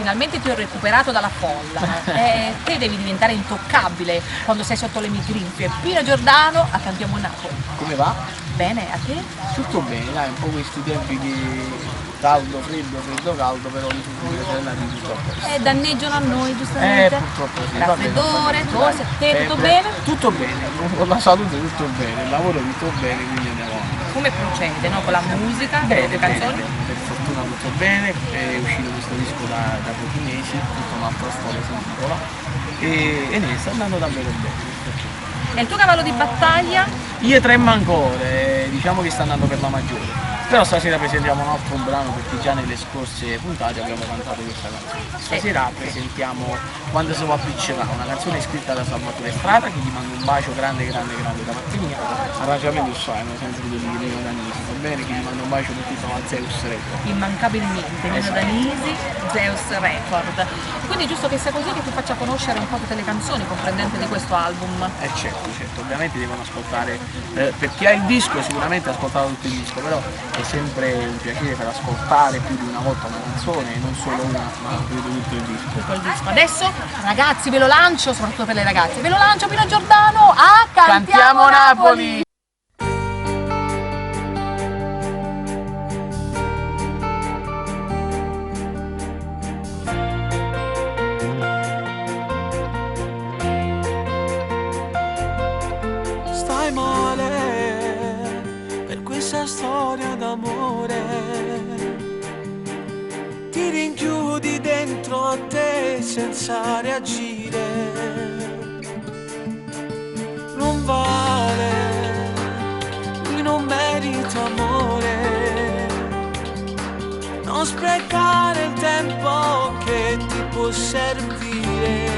finalmente ti ho recuperato dalla folla. Te devi diventare intoccabile quando sei sotto le mie grinfie. Pino Giordano a Cantiamo Napoli. Come va? Bene, a te? Tutto bene, dai, un po' questi tempi che caldo, freddo, freddo, caldo, però le sorelle di tutto a posto. Danneggiano a noi, giustamente. Purtroppo sì. Raffreddore, tosse, te tutto bene? Tutto bene, con la salute tutto bene, il lavoro tutto bene, quindi andiamo avanti. Come procede, no? Con la musica, con Bene, le canzoni? bene, per fortuna tutto bene, è uscito questo disco da pochi mesi, tutta un'altra storia singola e niente, sta andando davvero bene. E il tuo cavallo di battaglia? Io tremmo ancora, diciamo che sta andando per la maggiore. Però stasera presentiamo un altro brano perché già nelle scorse puntate abbiamo cantato questa canzone. Stasera presentiamo Quando si può appiccicare, una canzone scritta da Salvatore Strada che gli manda un bacio grande grande grande da parte mia. Arrangiamento sai, sempre di Nino Danisi, va bene? Che gli manda un bacio per tutta la Zeus Record. Immancabilmente, Nino Danisi, Zeus Record. Quindi è giusto che sia così, che ti faccia conoscere un po' tutte le canzoni comprendenti di questo album. Certo, ovviamente devono ascoltare, per chi ha il disco sicuramente ascoltato tutto il disco, però è sempre un piacere per ascoltare più di una volta una canzone, non solo una, ma tutto il disco. Tutto il disco. Adesso ragazzi ve lo lancio, soprattutto per le ragazze, ve lo lancio Pino Giordano a Cantiamo Napoli! Stai male per questa storia d'amore, ti rinchiudi dentro a te senza reagire, non vale, lui non merita amore, non sprecare il tempo che ti può servire.